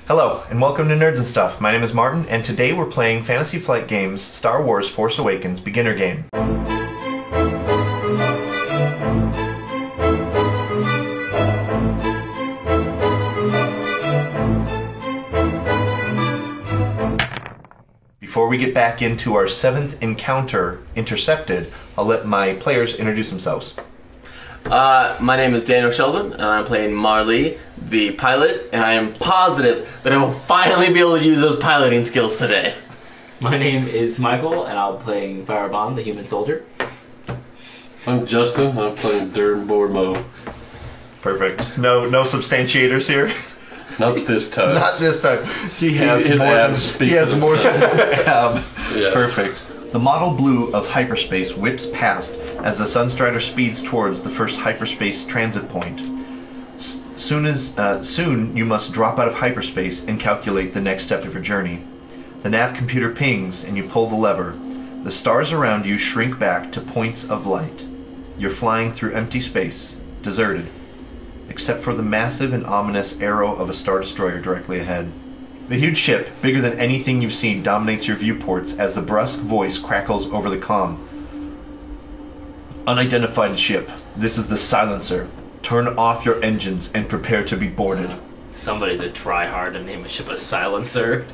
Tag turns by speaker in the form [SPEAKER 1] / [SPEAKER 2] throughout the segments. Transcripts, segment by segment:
[SPEAKER 1] Hello, and welcome to Nerds and Stuff. My name is Martin, and today we're playing Fantasy Flight Games' Star Wars Force Awakens beginner game. Before we get back into our 7th encounter, Intercepted, I'll let my players introduce themselves.
[SPEAKER 2] My name is Daniel Sheldon, and I'm playing Marley, the pilot, and I am positive that I will finally be able to use those piloting skills today.
[SPEAKER 3] My name is Michael, and I'm playing Firebomb, the human soldier.
[SPEAKER 4] I'm Justin, I'm playing Durn Bormo.
[SPEAKER 1] Perfect. No substantiators here?
[SPEAKER 4] Not this time.
[SPEAKER 1] Not this time. He has
[SPEAKER 4] His
[SPEAKER 1] more
[SPEAKER 4] abs
[SPEAKER 1] than,
[SPEAKER 4] speak
[SPEAKER 1] he has
[SPEAKER 4] for
[SPEAKER 1] more than ab.
[SPEAKER 4] Yeah.
[SPEAKER 1] Perfect. The model blue of hyperspace whips past as the Sunstrider speeds towards the first hyperspace transit point. Soon you must drop out of hyperspace and calculate the next step of your journey. The nav computer pings and you pull the lever. The stars around you shrink back to points of light. You're flying through empty space, deserted, except for the massive and ominous arrow of a Star Destroyer directly ahead. The huge ship, bigger than anything you've seen, dominates your viewports as the brusque voice crackles over the comm. Unidentified ship. This is the Silencer. Turn off your engines and prepare to be boarded.
[SPEAKER 3] Somebody's a tryhard to name a ship a Silencer.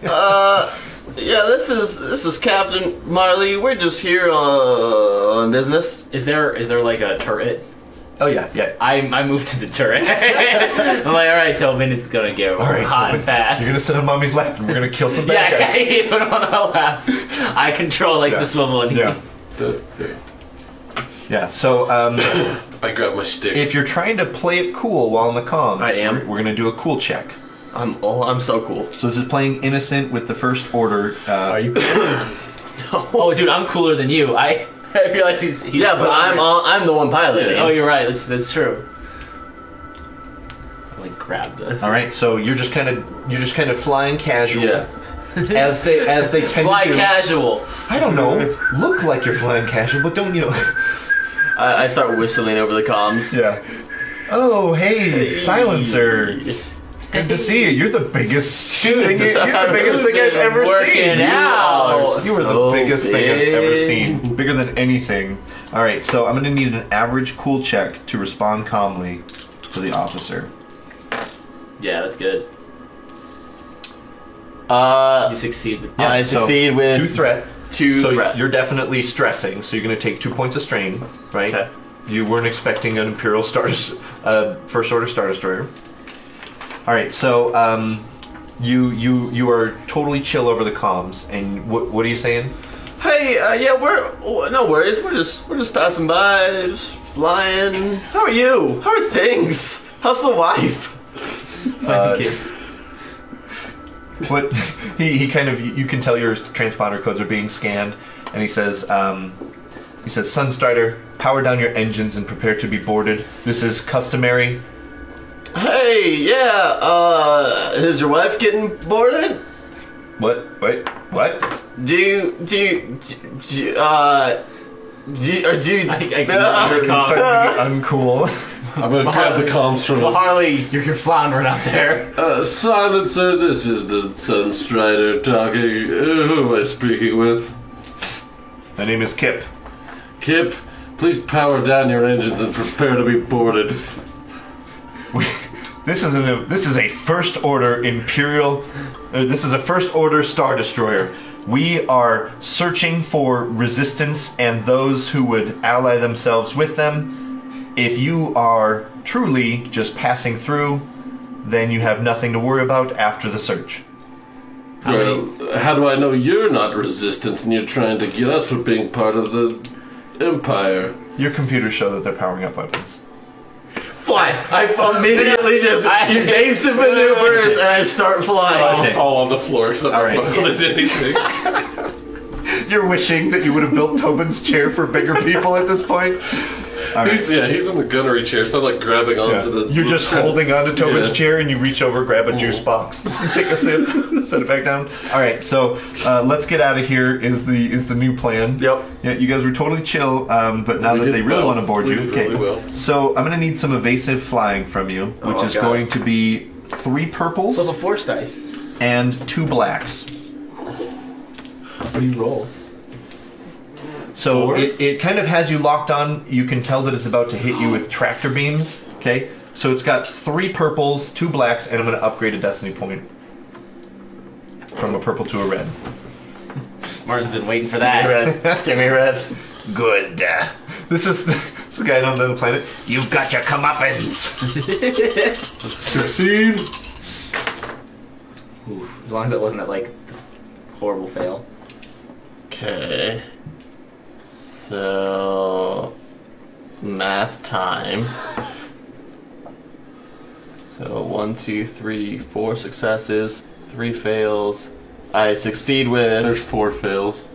[SPEAKER 2] Yeah, this is Captain Marley. We're just here on business.
[SPEAKER 3] Is there like a turret?
[SPEAKER 1] Oh yeah.
[SPEAKER 3] I moved to the turret. I'm like, alright, Tobin, it's gonna get hot
[SPEAKER 1] Tobin,
[SPEAKER 3] and fast.
[SPEAKER 1] You're gonna sit on Mommy's lap and we're gonna kill some bad guys.
[SPEAKER 3] Yeah, you put him on the lap. I control the swivel and
[SPEAKER 1] Yeah, so
[SPEAKER 4] I grab my stick.
[SPEAKER 1] if you're trying to play it cool while in the comms,
[SPEAKER 2] I am.
[SPEAKER 1] We're gonna do a cool check.
[SPEAKER 2] I'm so cool.
[SPEAKER 1] So this is playing innocent with the First Order.
[SPEAKER 3] Are you cool? Oh, dude, I'm cooler than you. I realize he's
[SPEAKER 2] Yeah, but I'm the one piloting.
[SPEAKER 3] Oh, you're right. That's true. I grab the.
[SPEAKER 1] All right, so you're just kind of flying casual.
[SPEAKER 2] Yeah.
[SPEAKER 1] As they tend
[SPEAKER 3] Fly
[SPEAKER 1] to do.
[SPEAKER 3] casual.
[SPEAKER 1] I don't know. Look like you're flying casual, but don't you know?
[SPEAKER 2] I start whistling over the comms.
[SPEAKER 1] Yeah. Oh, hey, Silencer. Good to see you. You're the biggest thing. You're the biggest thing I've ever
[SPEAKER 3] Working
[SPEAKER 1] seen.
[SPEAKER 3] out.
[SPEAKER 1] You were the
[SPEAKER 2] So
[SPEAKER 1] biggest thing I've ever
[SPEAKER 2] big.
[SPEAKER 1] seen. Bigger than anything. All right, so I'm gonna need an average cool check to respond calmly to the officer.
[SPEAKER 3] Yeah, that's good. You succeed with
[SPEAKER 2] I succeed with
[SPEAKER 1] 2 threat.
[SPEAKER 2] 2
[SPEAKER 1] So
[SPEAKER 2] threat.
[SPEAKER 1] you're definitely stressing. So you're gonna take 2 points of strain, right?
[SPEAKER 2] Okay.
[SPEAKER 1] You weren't expecting an Imperial First Order Star Destroyer. All right, so you are totally chill over the comms, and what are you saying?
[SPEAKER 2] Hey, yeah, no worries. We're just passing by, just flying. How are you? How are things? How's the wife?
[SPEAKER 3] kids.
[SPEAKER 1] What he kind of, you can tell your transponder codes are being scanned, and he says Sunstrider, power down your engines and prepare to be boarded. This is customary.
[SPEAKER 2] Hey, yeah. Is your wife getting boarded?
[SPEAKER 1] What? Wait, what?
[SPEAKER 2] Do you
[SPEAKER 3] I can
[SPEAKER 1] Uncool.
[SPEAKER 4] I'm gonna grab the comms from
[SPEAKER 3] Well, Harley, you're floundering out there.
[SPEAKER 4] Silencer, this is the Sunstrider talking. Who am I speaking with?
[SPEAKER 1] My name is Kip.
[SPEAKER 4] Kip, please power down your engines and prepare to be boarded.
[SPEAKER 1] This is a First Order Imperial. This is a First Order Star Destroyer. We are searching for resistance and those who would ally themselves with them. If you are truly just passing through, then you have nothing to worry about after the search.
[SPEAKER 4] Well, how do I know you're not resistance and you're trying to get us for being part of the Empire?
[SPEAKER 1] Your computers show that they're powering up weapons.
[SPEAKER 2] fly? I immediately just evasive maneuvers and I start flying.
[SPEAKER 4] I'll fall on the floor because I'm not
[SPEAKER 1] All right.
[SPEAKER 4] buckled as anything.
[SPEAKER 1] You're wishing that you would have built Tobin's chair for bigger people at this point? All right.
[SPEAKER 4] He's in the gunnery chair, so I'm like grabbing onto the.
[SPEAKER 1] You're just holding onto Tobin's
[SPEAKER 4] Yeah.
[SPEAKER 1] chair and you reach over, grab a juice box, take a sip, set it back down. All right, so let's get out of here is the new plan.
[SPEAKER 2] Yep.
[SPEAKER 1] Yeah, you guys were totally chill, but now that
[SPEAKER 4] did
[SPEAKER 1] they really
[SPEAKER 4] well.
[SPEAKER 1] want to board
[SPEAKER 4] We
[SPEAKER 1] you,
[SPEAKER 4] did really well.
[SPEAKER 1] So I'm going to need some evasive flying from you, which is
[SPEAKER 2] God.
[SPEAKER 1] going to be 3 purples
[SPEAKER 3] Flip a force dice.
[SPEAKER 1] and 2 blacks.
[SPEAKER 3] What do you roll?
[SPEAKER 1] So
[SPEAKER 3] Four?
[SPEAKER 1] it kind of has you locked on. You can tell that it's about to hit you with tractor beams. Okay, so it's got 3 purples, 2 blacks, and I'm going to upgrade a destiny point from a purple to a red.
[SPEAKER 3] Martin's been waiting for that.
[SPEAKER 2] Red. Give me red.
[SPEAKER 1] Good. This is the guy on the planet. You've got your comeuppance.
[SPEAKER 4] Succeed.
[SPEAKER 3] Oof, as long as it wasn't that horrible fail.
[SPEAKER 2] Okay. So math time. So 1, 2, 3, 4 successes, 3 fails. I succeed with.
[SPEAKER 4] There's 4 fails.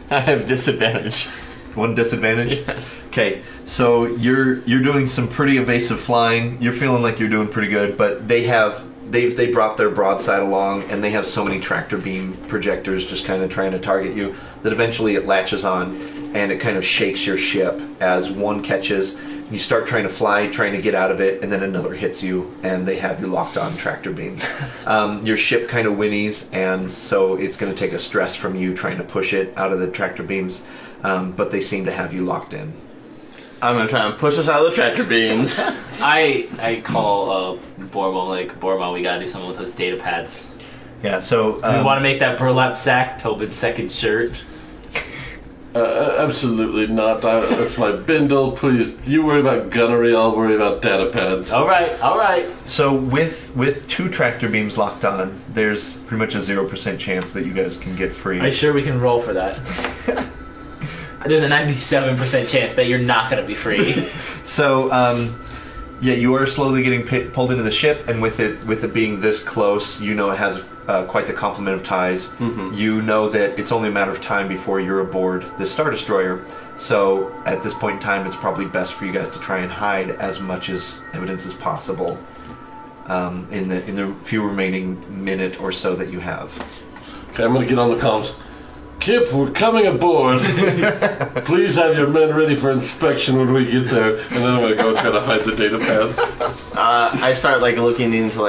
[SPEAKER 2] I have disadvantage.
[SPEAKER 1] 1 disadvantage.
[SPEAKER 2] Yes.
[SPEAKER 1] Okay, so you're doing some pretty evasive flying. You're feeling like you're doing pretty good, but they brought their broadside along, and they have so many tractor beam projectors just kind of trying to target you that eventually it latches on, and it kind of shakes your ship as one catches. You start trying to fly, trying to get out of it, and then another hits you, and they have you locked on tractor beam. Your ship kind of whinnies, and so it's going to take a stress from you trying to push it out of the tractor beams, but they seem to have you locked in.
[SPEAKER 2] I'm gonna try and push us out of the tractor beams.
[SPEAKER 3] I call Bormo, Bormo, we gotta do something with those data pads.
[SPEAKER 1] Yeah, so
[SPEAKER 3] Do we want to make that burlap sack Tobin's second shirt?
[SPEAKER 4] Absolutely not. That's my bindle. Please, you worry about gunnery, I'll worry about data pads.
[SPEAKER 3] Alright.
[SPEAKER 1] So with 2 tractor beams locked on, there's pretty much a 0% chance that you guys can get free.
[SPEAKER 3] Are you sure we can roll for that? There's a 97% chance that you're not going to be free.
[SPEAKER 1] So yeah, you are slowly getting pulled into the ship, and with it being this close, you know it has quite the complement of ties. Mm-hmm. You know that it's only a matter of time before you're aboard the Star Destroyer. So at this point in time, it's probably best for you guys to try and hide as much as evidence as possible in the few remaining minute or so that you have.
[SPEAKER 4] Okay, I'm gonna get on the comms. Kip, we're coming aboard. Please have your men ready for inspection when we get there. And then I'm gonna go try to hide the data pads.
[SPEAKER 2] I start looking into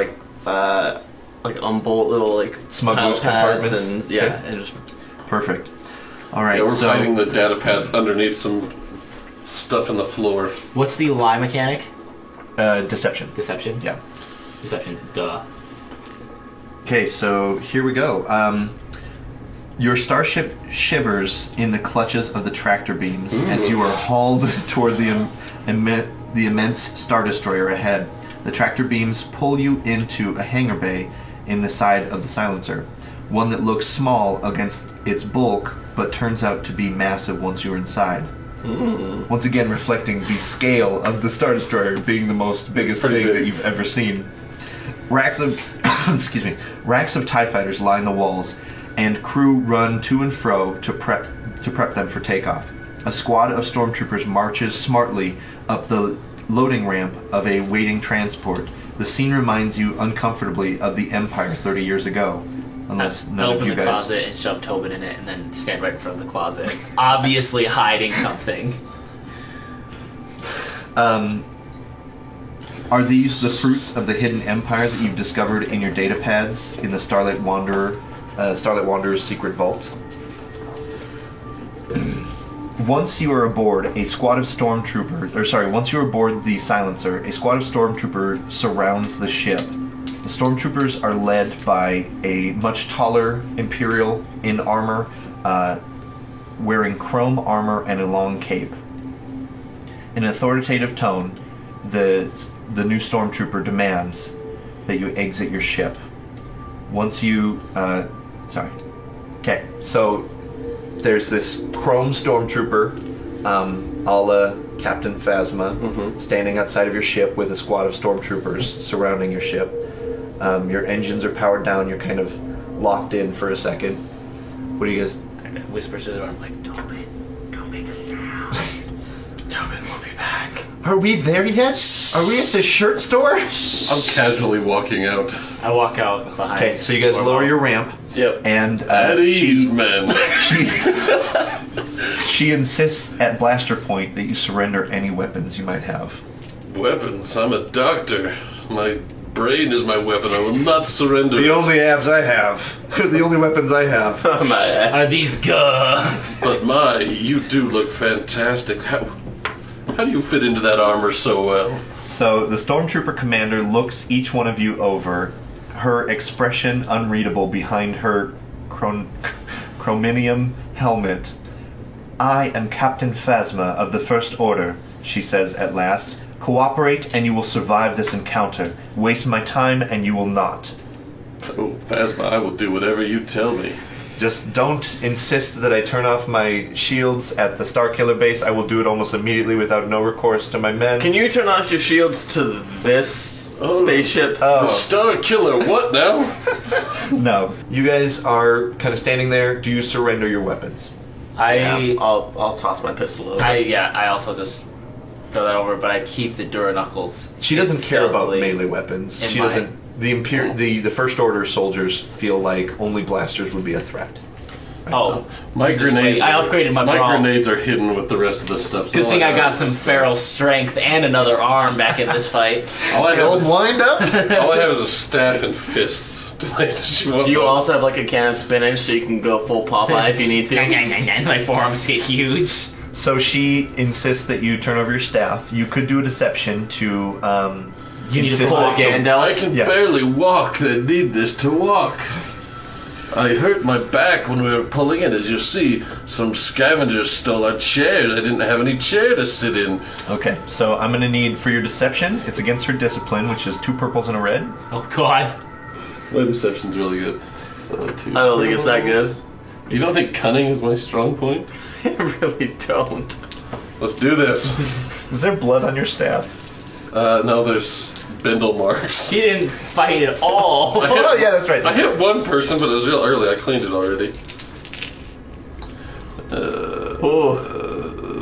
[SPEAKER 2] unbolt little
[SPEAKER 1] Smugglers
[SPEAKER 2] tile pads
[SPEAKER 1] compartments.
[SPEAKER 2] and just
[SPEAKER 1] Perfect. All right,
[SPEAKER 4] Yeah, we're
[SPEAKER 1] so
[SPEAKER 4] hiding the data pads underneath some stuff in the floor.
[SPEAKER 3] What's the lie mechanic?
[SPEAKER 1] deception.
[SPEAKER 3] Deception?
[SPEAKER 1] Yeah.
[SPEAKER 3] Deception, duh.
[SPEAKER 1] Okay, so here we go. Your starship shivers in the clutches of the tractor beams as you are hauled toward the immense Star Destroyer ahead. The tractor beams pull you into a hangar bay in the side of the silencer, one that looks small against its bulk, but turns out to be massive once you're inside. Once again, reflecting the scale of the Star Destroyer being the biggest thing that you've ever seen. Racks of racks of TIE fighters line the walls, and crew run to and fro to prep them for takeoff. A squad of stormtroopers marches smartly up the loading ramp of a waiting transport. The scene reminds you uncomfortably of the Empire 30 years ago. Unless none of
[SPEAKER 3] Open
[SPEAKER 1] you
[SPEAKER 3] the
[SPEAKER 1] guys...
[SPEAKER 3] closet and shove Tobin in it, and then stand right in front of the closet, obviously hiding something.
[SPEAKER 1] Are these the fruits of the hidden empire that you've discovered in your data pads in the Starlight Wanderer's secret vault? Once you are aboard the silencer, a squad of stormtroopers surrounds the ship. The stormtroopers are led by a much taller Imperial in armor, wearing chrome armor and a long cape. In an authoritative tone, the new stormtrooper demands that you exit your ship. Once you... Okay, so there's this chrome stormtrooper, a la Captain Phasma, standing outside of your ship with a squad of stormtroopers surrounding your ship. Your engines are powered down, you're kind of locked in for a second. What do you guys...
[SPEAKER 3] I whisper to the door, I'm like, Tobin, don't make a sound. Tobin will be back.
[SPEAKER 1] Are we there yet? Are we at the shirt store?
[SPEAKER 4] I'm casually walking out.
[SPEAKER 3] I walk out behind.
[SPEAKER 1] Okay, so you guys lower your ramp.
[SPEAKER 2] Yep.
[SPEAKER 1] And
[SPEAKER 4] At ease, men.
[SPEAKER 1] she insists at blaster point that you surrender any weapons you might have.
[SPEAKER 4] Weapons? I'm a doctor. My brain is my weapon. I will not surrender.
[SPEAKER 1] The only abs I have. The only weapons I have.
[SPEAKER 3] Are these good?
[SPEAKER 4] But you do look fantastic. How do you fit into that armor so well?
[SPEAKER 1] So the Stormtrooper commander looks each one of you over, her expression unreadable behind her chrominium helmet. I am Captain Phasma of the First Order, she says at last. Cooperate and you will survive this encounter. Waste my time and you will not.
[SPEAKER 4] Oh, Phasma, I will do whatever you tell me.
[SPEAKER 1] Just don't insist that I turn off my shields at the Starkiller base. I will do it almost immediately without no recourse to my men.
[SPEAKER 2] Can you turn off your shields to this spaceship?
[SPEAKER 4] The Star Killer, what now?
[SPEAKER 1] No. You guys are kind of standing there. Do you surrender your weapons?
[SPEAKER 2] I'll toss my pistol over.
[SPEAKER 3] I also just throw that over, but I keep the Dura Knuckles.
[SPEAKER 1] She doesn't care about
[SPEAKER 3] stealthily
[SPEAKER 1] melee weapons.
[SPEAKER 3] in
[SPEAKER 1] She
[SPEAKER 3] my-
[SPEAKER 1] doesn't. The First Order soldiers feel like only blasters would be a threat.
[SPEAKER 3] Oh,
[SPEAKER 4] My
[SPEAKER 3] just
[SPEAKER 4] grenades.
[SPEAKER 3] wait. I upgraded my brawl.
[SPEAKER 4] grenades are hidden with the rest of the stuff. so
[SPEAKER 3] Good thing I
[SPEAKER 4] have
[SPEAKER 3] got
[SPEAKER 4] is-
[SPEAKER 3] some feral strength and another arm back in this fight.
[SPEAKER 4] All I have is,
[SPEAKER 1] wind up.
[SPEAKER 4] all I have is a staff and fists. Does
[SPEAKER 2] Do you also have like a can of spinach so you can go full Popeye if you need to?
[SPEAKER 3] My forearms get huge.
[SPEAKER 1] So she insists that you turn over your staff. You could do a deception to.
[SPEAKER 3] You need to
[SPEAKER 1] insist
[SPEAKER 3] pull
[SPEAKER 1] that-
[SPEAKER 3] again.
[SPEAKER 4] I can
[SPEAKER 1] Yeah.
[SPEAKER 4] barely walk. I need this to walk. I hurt my back when we were pulling in. As you see, some scavengers stole our chairs. I didn't have any chair to sit in.
[SPEAKER 1] Okay, so I'm gonna need for your deception. It's against her discipline, which is 2 purples and a red.
[SPEAKER 3] Oh god.
[SPEAKER 4] My deception's really good. So
[SPEAKER 2] I don't think it's that good.
[SPEAKER 4] You don't think cunning is my strong point?
[SPEAKER 2] I really don't.
[SPEAKER 4] Let's do this.
[SPEAKER 1] Is there blood on your staff?
[SPEAKER 4] No, there's bindle marks.
[SPEAKER 3] He didn't fight at all.
[SPEAKER 1] Oh yeah, that's right.
[SPEAKER 4] I hit one person, but it was real early. I cleaned it already.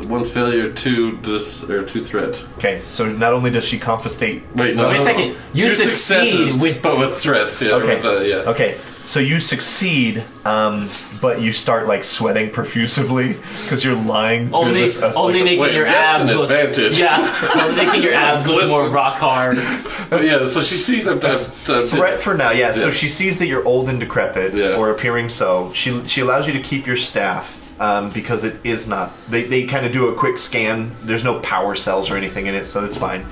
[SPEAKER 4] One failure, two threats.
[SPEAKER 1] Okay, so not only does she confiscate.
[SPEAKER 4] Wait, no.
[SPEAKER 3] Wait a
[SPEAKER 4] no,
[SPEAKER 3] second.
[SPEAKER 4] no.
[SPEAKER 3] You
[SPEAKER 4] Two
[SPEAKER 3] succeed
[SPEAKER 4] successes,
[SPEAKER 3] with-
[SPEAKER 4] but with threats. Yeah.
[SPEAKER 1] Okay.
[SPEAKER 4] Yeah.
[SPEAKER 1] Okay, so you succeed, but you start like sweating profusely because you're lying to
[SPEAKER 3] Only
[SPEAKER 1] this.
[SPEAKER 3] only making
[SPEAKER 4] wait,
[SPEAKER 3] your
[SPEAKER 4] that's
[SPEAKER 3] abs
[SPEAKER 4] an
[SPEAKER 3] look.
[SPEAKER 4] advantage.
[SPEAKER 3] Yeah, only making your abs look more
[SPEAKER 4] Listen.
[SPEAKER 3] rock hard.
[SPEAKER 4] But yeah, so she sees that
[SPEAKER 1] threat for now. Yeah, so
[SPEAKER 4] Yeah.
[SPEAKER 1] she sees that you're old and decrepit,
[SPEAKER 4] Yeah.
[SPEAKER 1] or appearing so. She allows you to keep your staff. Because it is not, they kind of do a quick scan. There's no power cells or anything in it, so it's fine.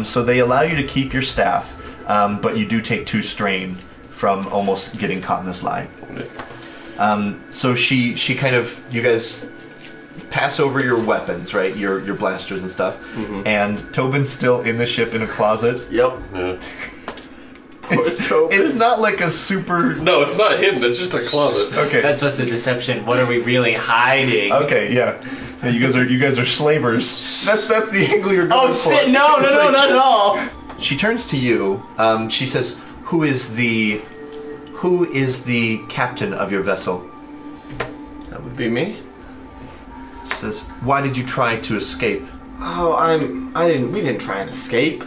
[SPEAKER 1] So they allow you to keep your staff, but you do take 2 strain from almost getting caught in this lie. So she kind of, you guys pass over your weapons, right? Your blasters and stuff. And Tobin's still in the ship in a closet.
[SPEAKER 2] Yep.
[SPEAKER 4] Yeah.
[SPEAKER 1] It's not like a super.
[SPEAKER 4] No, it's not hidden. It's just a closet.
[SPEAKER 1] Okay.
[SPEAKER 3] That's what's the deception. What are we really hiding?
[SPEAKER 1] Okay, yeah. Yeah, you guys are slavers. That's the angle you're going
[SPEAKER 3] Oh
[SPEAKER 1] for.
[SPEAKER 3] shit! No,
[SPEAKER 1] It's like-
[SPEAKER 3] not at all.
[SPEAKER 1] She turns to you. She says, "Who is the captain of your vessel?"
[SPEAKER 2] That would be me.
[SPEAKER 1] She says, "Why did you try to escape?"
[SPEAKER 2] Oh, we didn't try and escape.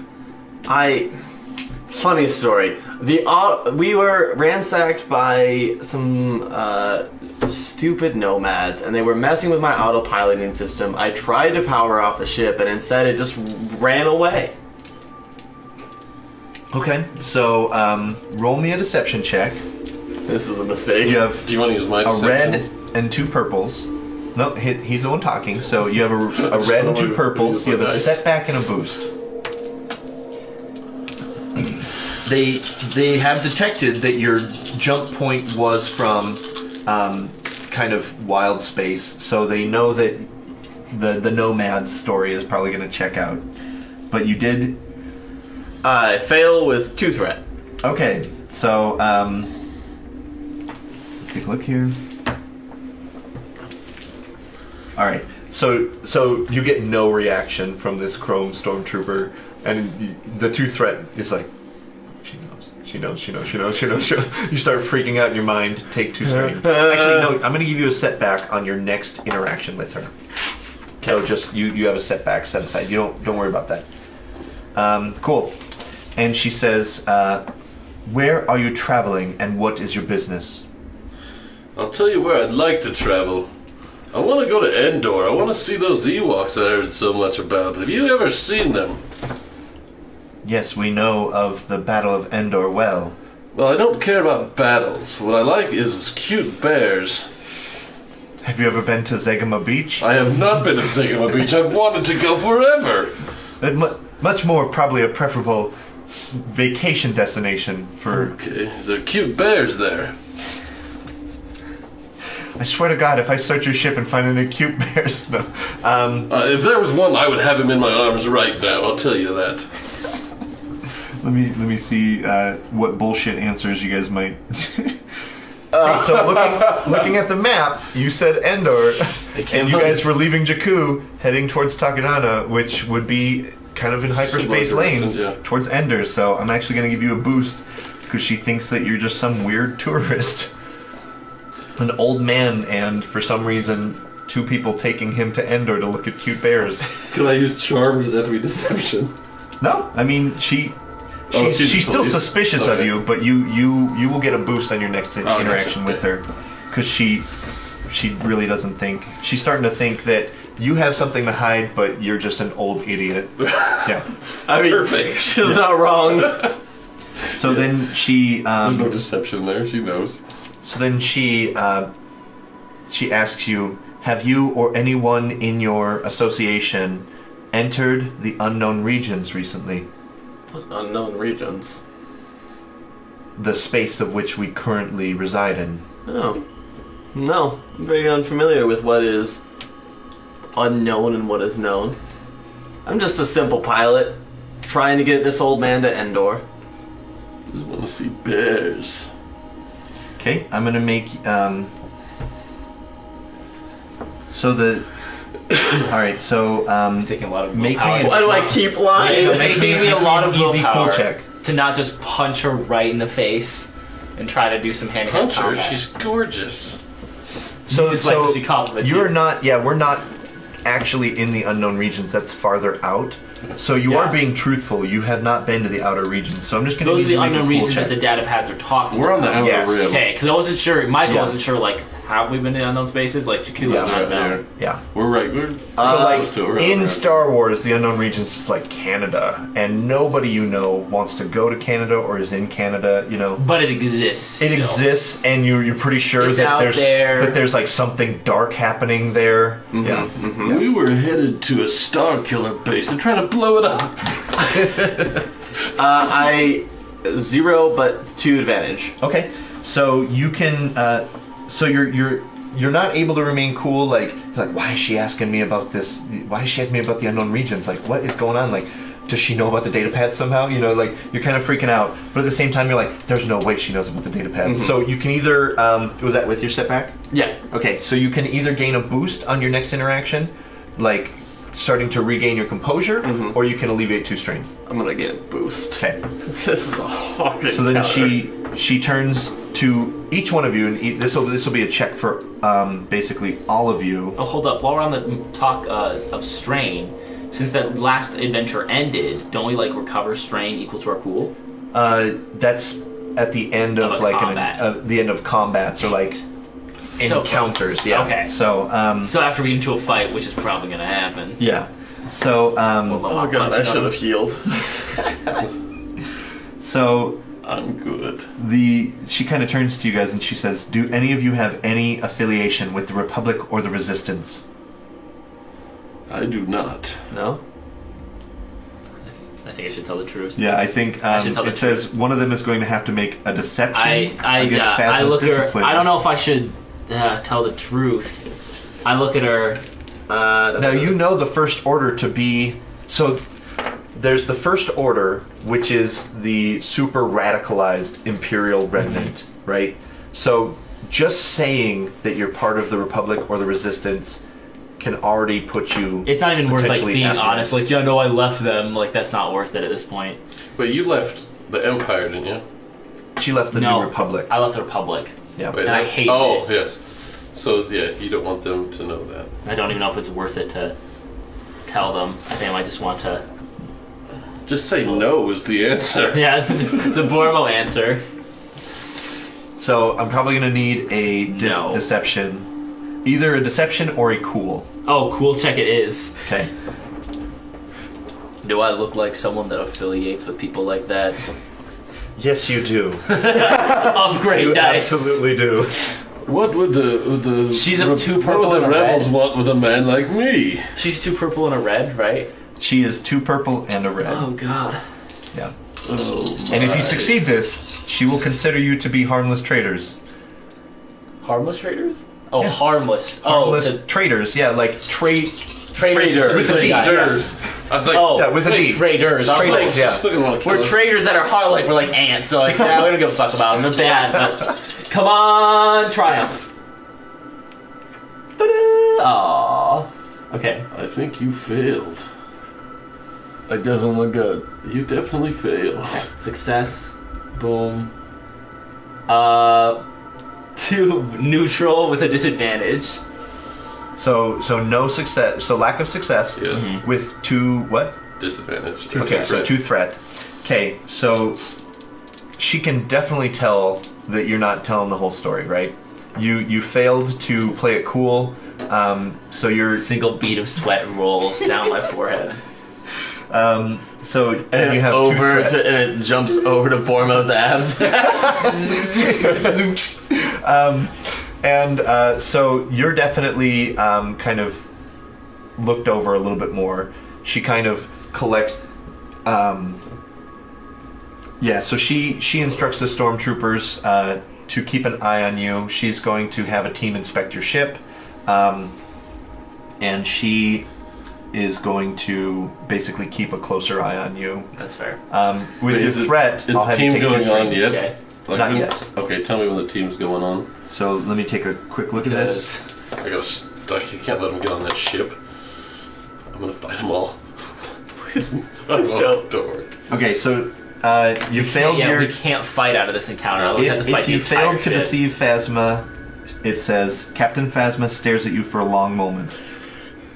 [SPEAKER 2] Funny story. We were ransacked by some stupid nomads, and they were messing with my autopiloting system. I tried to power off the ship, and instead it just ran away.
[SPEAKER 1] Okay, so roll me a deception check.
[SPEAKER 2] This is a mistake.
[SPEAKER 1] You have
[SPEAKER 4] Do you want to use my
[SPEAKER 1] a
[SPEAKER 4] deception?
[SPEAKER 1] red and 2 purples. No, he's the one talking. So you have a red and 2 purples. You have a
[SPEAKER 4] Nice.
[SPEAKER 1] setback and a boost. They have detected that your jump point was from kind of wild space, so they know that the nomad story is probably going to check out. But you did.
[SPEAKER 2] I fail with 2 threat.
[SPEAKER 1] Okay, so let's take a look here. All right, so you get no reaction from this Chrome Stormtrooper, and the 2 threat is like, she knows. You start freaking out in your mind. Take 2 strain. Actually, no, I'm going to give you a setback on your next interaction with her. So just you have a setback set aside. You don't worry about that. Cool. And she says, "Where are you traveling, and what is your business?"
[SPEAKER 4] I'll tell you where I'd like to travel. I want to go to Endor. I want to see those Ewoks I heard so much about. Have you ever seen them?
[SPEAKER 1] Yes, we know of the Battle of Endor well.
[SPEAKER 4] Well, I don't care about battles. What I like is cute bears.
[SPEAKER 1] Have you ever been to Zegama Beach?
[SPEAKER 4] I have not been to Zegama Beach. I've wanted to go forever.
[SPEAKER 1] Much more probably a preferable vacation destination for...
[SPEAKER 4] Okay, there are cute bears there.
[SPEAKER 1] I swear to God, if I search your ship and find any cute bears... No.
[SPEAKER 4] If there was one, I would have him in my arms right now. I'll tell you that.
[SPEAKER 1] Let me see what bullshit answers you guys might... Hey, so looking at the map, you said Endor, and you guys were leaving Jakku, heading towards Takanana, which would be kind of in hyperspace lanes
[SPEAKER 4] yeah.
[SPEAKER 1] towards Endor. So I'm actually going to give you a boost because she thinks that you're just some weird tourist, an old man, and for some reason, 2 people taking him to Endor to look at cute bears.
[SPEAKER 4] Can I use charm or does that have to be deception?
[SPEAKER 1] No, I mean she's still suspicious of
[SPEAKER 4] Okay.
[SPEAKER 1] you, but you will get a boost on your next interaction
[SPEAKER 4] gotcha.
[SPEAKER 1] with her, because she really doesn't think, she's starting to think that you have something to hide, but you're just an old idiot. Yeah.
[SPEAKER 2] I mean,
[SPEAKER 4] Perfect.
[SPEAKER 2] she's not wrong.
[SPEAKER 1] So then she
[SPEAKER 4] There's no deception there. She knows.
[SPEAKER 1] so then she asks you, have you or anyone in your association entered the unknown regions recently?
[SPEAKER 2] Unknown regions.
[SPEAKER 1] The space of which we currently reside in.
[SPEAKER 2] Oh. No. I'm very unfamiliar with what is unknown and what is known. I'm just a simple pilot, trying to get this old man to Endor.
[SPEAKER 4] Just want to see bears.
[SPEAKER 1] Okay, I'm gonna make so the alright, so
[SPEAKER 3] It's taking a lot of
[SPEAKER 1] Make me
[SPEAKER 3] willpower.
[SPEAKER 1] a-
[SPEAKER 2] Why do I keep lying?
[SPEAKER 3] It's making me a lot of
[SPEAKER 1] easy
[SPEAKER 3] willpower
[SPEAKER 1] cool check.
[SPEAKER 3] to not just punch her right in the face and try to do some hand-to-hand
[SPEAKER 4] Punch her.
[SPEAKER 3] combat.
[SPEAKER 4] She's gorgeous.
[SPEAKER 1] So,
[SPEAKER 3] Just like when she compliments
[SPEAKER 1] you're
[SPEAKER 3] you.
[SPEAKER 1] not. Yeah, we're not actually in the unknown regions. That's farther out. So you
[SPEAKER 3] Yeah.
[SPEAKER 1] are being truthful. You have not been to the outer regions. So I'm just going to.
[SPEAKER 3] Those are the unknown
[SPEAKER 1] cool
[SPEAKER 3] reasons
[SPEAKER 1] check.
[SPEAKER 3] that the data pads are talking
[SPEAKER 4] We're on the
[SPEAKER 3] about.
[SPEAKER 4] outer
[SPEAKER 1] Yes.
[SPEAKER 4] rim.
[SPEAKER 3] Okay, because I wasn't sure, Michael
[SPEAKER 1] Yeah.
[SPEAKER 3] wasn't sure, like, have we been to the unknown spaces? Like, Jakku
[SPEAKER 1] Yeah,
[SPEAKER 3] was not
[SPEAKER 4] Right there.
[SPEAKER 3] known.
[SPEAKER 1] Yeah.
[SPEAKER 4] We're right. We're
[SPEAKER 1] So like
[SPEAKER 4] close to it. We're
[SPEAKER 1] in
[SPEAKER 4] around.
[SPEAKER 1] Star Wars, the unknown regions is like Canada, and nobody you know wants to go to Canada or is in Canada. You know.
[SPEAKER 3] But it exists.
[SPEAKER 1] It
[SPEAKER 3] still.
[SPEAKER 1] exists, and you're pretty sure
[SPEAKER 3] It's
[SPEAKER 1] that
[SPEAKER 3] out
[SPEAKER 1] there's
[SPEAKER 3] there.
[SPEAKER 1] that there's like something dark happening there. Yeah.
[SPEAKER 4] We were headed to a Star Killer base. They're trying to blow it up.
[SPEAKER 2] I 0 but 2 advantage.
[SPEAKER 1] Okay, so you can. So you're not able to remain cool. Like why is she asking me about this? Why is she asking me about the unknown regions? Like what is going on? Like does she know about the data pads somehow? You know, like you're kind of freaking out, but at the same time you're like, there's no way she knows about the data pads. So you can either was that with your setback?
[SPEAKER 2] Yeah.
[SPEAKER 1] Okay, so you can either gain a boost on your next interaction, like starting to regain your composure, or you can alleviate 2 strain.
[SPEAKER 2] I'm gonna get a boost.
[SPEAKER 1] Okay.
[SPEAKER 2] This is a hard
[SPEAKER 1] So then
[SPEAKER 2] encounter.
[SPEAKER 1] she turns to each one of you, and this will be a check for basically all of you.
[SPEAKER 3] Oh, hold up. While we're on the talk of strain, since that last adventure ended, don't we, like, recover strain equal to our cool?
[SPEAKER 1] That's at the end of
[SPEAKER 3] Of a
[SPEAKER 1] like
[SPEAKER 3] combat.
[SPEAKER 1] the end of combats or like
[SPEAKER 3] So
[SPEAKER 1] encounters.
[SPEAKER 3] close.
[SPEAKER 1] Yeah.
[SPEAKER 3] Okay.
[SPEAKER 1] So
[SPEAKER 3] So after we get into a fight, which is probably going to happen.
[SPEAKER 1] yeah. So
[SPEAKER 2] Oh god, I should have healed.
[SPEAKER 1] so
[SPEAKER 4] I'm good.
[SPEAKER 1] she kind of turns to you guys and she says, "Do any of you have any affiliation with the Republic or the Resistance?"
[SPEAKER 4] I do not.
[SPEAKER 2] No?
[SPEAKER 3] I think I should tell the truth.
[SPEAKER 1] Yeah, I think
[SPEAKER 3] should tell the
[SPEAKER 1] it says one of them is going to have to make a deception
[SPEAKER 3] I
[SPEAKER 1] against
[SPEAKER 3] I
[SPEAKER 1] Phasma's
[SPEAKER 3] look at her.
[SPEAKER 1] discipline.
[SPEAKER 3] I don't know if I should tell the truth. I look at her.
[SPEAKER 1] Now you know the First Order to be so. There's the First Order, which is the super radicalized Imperial remnant, right? So just saying that you're part of the Republic or the Resistance can already put you.
[SPEAKER 3] It's not even worth like
[SPEAKER 1] potentially
[SPEAKER 3] being
[SPEAKER 1] at
[SPEAKER 3] honest.
[SPEAKER 1] risk.
[SPEAKER 3] Like, yeah, no, I left them. Like, that's not worth it at this point.
[SPEAKER 4] But you left the Empire, didn't you?
[SPEAKER 1] She left the
[SPEAKER 3] No,
[SPEAKER 1] New Republic.
[SPEAKER 3] I left the Republic.
[SPEAKER 1] Yeah.
[SPEAKER 4] Wait,
[SPEAKER 3] And I hate
[SPEAKER 4] Oh,
[SPEAKER 3] it.
[SPEAKER 4] yes. So, yeah, you don't want them to know that.
[SPEAKER 3] I don't even know if it's worth it to tell them. I think I might just want to.
[SPEAKER 4] Just say no is the answer.
[SPEAKER 3] Yeah, the Bormo answer.
[SPEAKER 1] So I'm probably gonna need a
[SPEAKER 3] No.
[SPEAKER 1] deception, either a deception or a cool.
[SPEAKER 3] Oh, cool check it is.
[SPEAKER 1] Okay.
[SPEAKER 3] Do I look like someone that affiliates with people like that?
[SPEAKER 1] Yes, you do.
[SPEAKER 3] Of great
[SPEAKER 1] You
[SPEAKER 3] dice.
[SPEAKER 1] absolutely do.
[SPEAKER 4] What would the
[SPEAKER 3] She's a two
[SPEAKER 4] what
[SPEAKER 3] purple
[SPEAKER 4] would
[SPEAKER 3] and
[SPEAKER 4] the
[SPEAKER 3] a
[SPEAKER 4] rebels
[SPEAKER 3] red.
[SPEAKER 4] want with a man like me?
[SPEAKER 3] She's 2 purple and a red, right?
[SPEAKER 1] She is 2 purple and a red.
[SPEAKER 3] Oh god.
[SPEAKER 1] Yeah.
[SPEAKER 4] Oh,
[SPEAKER 1] And if you
[SPEAKER 4] my.
[SPEAKER 1] succeed this, she will consider you to be harmless traitors.
[SPEAKER 3] Harmless traders? Oh,
[SPEAKER 1] Yeah.
[SPEAKER 3] harmless.
[SPEAKER 1] Harmless
[SPEAKER 3] Oh,
[SPEAKER 1] traitors, yeah, like
[SPEAKER 3] traders.
[SPEAKER 1] with a D.
[SPEAKER 4] Traders. I was like,
[SPEAKER 3] Oh,
[SPEAKER 1] Yeah, with a D.
[SPEAKER 3] traders. I was
[SPEAKER 1] Traders,
[SPEAKER 3] like,
[SPEAKER 1] yeah.
[SPEAKER 4] just looking like
[SPEAKER 3] we're traders that are hard, like we're like ants. So like, yeah, we don't give a fuck about them. They're bad. But come on, triumph. Ta-da! Aww. Okay.
[SPEAKER 4] I think you failed.
[SPEAKER 2] It doesn't look good.
[SPEAKER 4] You definitely failed.
[SPEAKER 3] Success. Boom. 2 neutral with a disadvantage.
[SPEAKER 1] So no success. So lack of success
[SPEAKER 4] Yes.
[SPEAKER 1] with 2 what?
[SPEAKER 4] Disadvantage.
[SPEAKER 1] Okay, so 2 threat. Okay, so she can definitely tell that you're not telling the whole story, right? You failed to play it cool. So you're
[SPEAKER 3] Single bead of sweat rolls down my forehead.
[SPEAKER 1] so
[SPEAKER 2] And
[SPEAKER 1] you have 2
[SPEAKER 2] over
[SPEAKER 1] threat.
[SPEAKER 2] to, and it jumps over to Bormo's abs.
[SPEAKER 1] So you're definitely kind of looked over a little bit more. She kind of collects. So she instructs the stormtroopers to keep an eye on you. She's going to have a team inspect your ship, and she is going to basically keep a closer eye on you.
[SPEAKER 3] That's fair.
[SPEAKER 1] With
[SPEAKER 4] Wait,
[SPEAKER 1] your
[SPEAKER 4] is
[SPEAKER 1] threat,
[SPEAKER 4] Is
[SPEAKER 1] I'll
[SPEAKER 4] the
[SPEAKER 1] have you
[SPEAKER 4] team
[SPEAKER 1] take
[SPEAKER 4] going
[SPEAKER 1] your
[SPEAKER 4] on
[SPEAKER 1] turn.
[SPEAKER 4] yet?
[SPEAKER 3] Okay.
[SPEAKER 4] Like
[SPEAKER 1] Not
[SPEAKER 4] when-
[SPEAKER 1] yet.
[SPEAKER 4] Okay, tell me when the team's going on.
[SPEAKER 1] So let me take a quick look at this.
[SPEAKER 3] Because
[SPEAKER 4] I gotta stuck. You can't let them get on that ship. I'm gonna fight them all. Please.
[SPEAKER 2] That's dope.
[SPEAKER 4] Don't worry.
[SPEAKER 1] Okay, so you failed
[SPEAKER 3] yeah,
[SPEAKER 1] your.
[SPEAKER 3] we can't fight out of this encounter. I'll have to fight
[SPEAKER 1] If
[SPEAKER 3] the
[SPEAKER 1] you
[SPEAKER 3] entire
[SPEAKER 1] failed to
[SPEAKER 3] ship.
[SPEAKER 1] deceive Phasma, it says Captain Phasma stares at you for a long moment.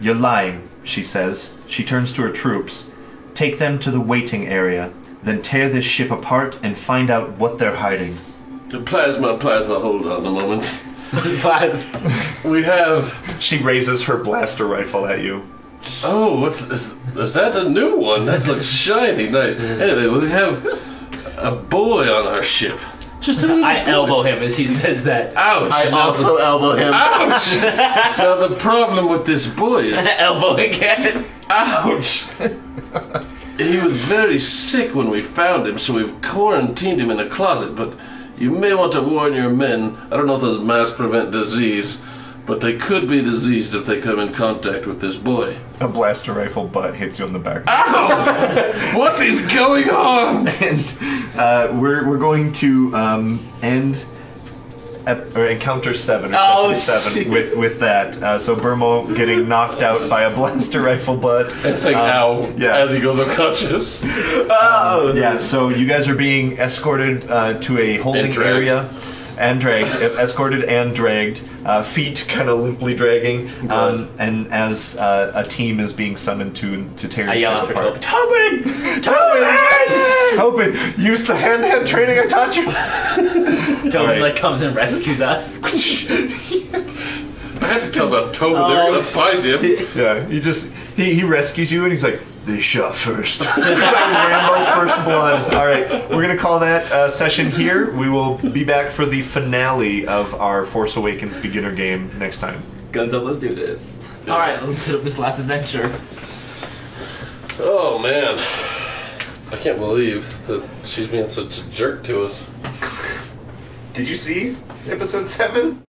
[SPEAKER 1] You're lying, she says. She turns to her troops. Take them to the waiting area, then tear this ship apart and find out what they're hiding.
[SPEAKER 4] Plasma, hold on a moment. We have.
[SPEAKER 1] She raises her blaster rifle at you.
[SPEAKER 4] Oh, is that the new one? That looks shiny, nice. Anyway, we have a boy on our ship. Just a little
[SPEAKER 3] I
[SPEAKER 4] boy.
[SPEAKER 3] elbow him as he says that.
[SPEAKER 4] Ouch!
[SPEAKER 2] I
[SPEAKER 4] Now
[SPEAKER 2] also elbow him.
[SPEAKER 4] Ouch! Now the problem with this boy is,
[SPEAKER 3] Elbow again.
[SPEAKER 4] ouch! He was very sick when we found him, so we've quarantined him in a closet. But you may want to warn your men. I don't know if those masks prevent disease, but they could be diseased if they come in contact with this boy.
[SPEAKER 1] A blaster rifle butt hits you on the back.
[SPEAKER 4] What is going on?
[SPEAKER 1] And we're going to end or encounter 7 or
[SPEAKER 3] Oh,
[SPEAKER 1] session 7
[SPEAKER 3] shit.
[SPEAKER 1] with that. So Burmo getting knocked out by a blaster rifle butt.
[SPEAKER 4] And saying ow
[SPEAKER 1] yeah.
[SPEAKER 4] as he goes unconscious.
[SPEAKER 1] Yeah, so you guys are being escorted to a holding
[SPEAKER 4] And dragged.
[SPEAKER 1] area. And dragged, escorted and dragged, feet kind of limply dragging, and as a team is being summoned to tear
[SPEAKER 3] I
[SPEAKER 1] your
[SPEAKER 3] yell
[SPEAKER 1] ship
[SPEAKER 3] after
[SPEAKER 1] apart.
[SPEAKER 3] Tobin.
[SPEAKER 1] Tobin, use the hand-to-hand training I taught you.
[SPEAKER 3] Tobin
[SPEAKER 1] Alright.
[SPEAKER 3] like comes and rescues us.
[SPEAKER 4] I had to tell about Tobin. They're gonna find him.
[SPEAKER 1] Yeah, he rescues you and he's like, they shot first. It's like Rambo First Blood. All right, we're gonna call that session here. We will be back for the finale of our Force Awakens beginner game next time.
[SPEAKER 3] Guns up, let's do this. Alright, let's hit up this last adventure.
[SPEAKER 4] Oh man, I can't believe that she's being such a jerk to us.
[SPEAKER 1] Did you see episode 7?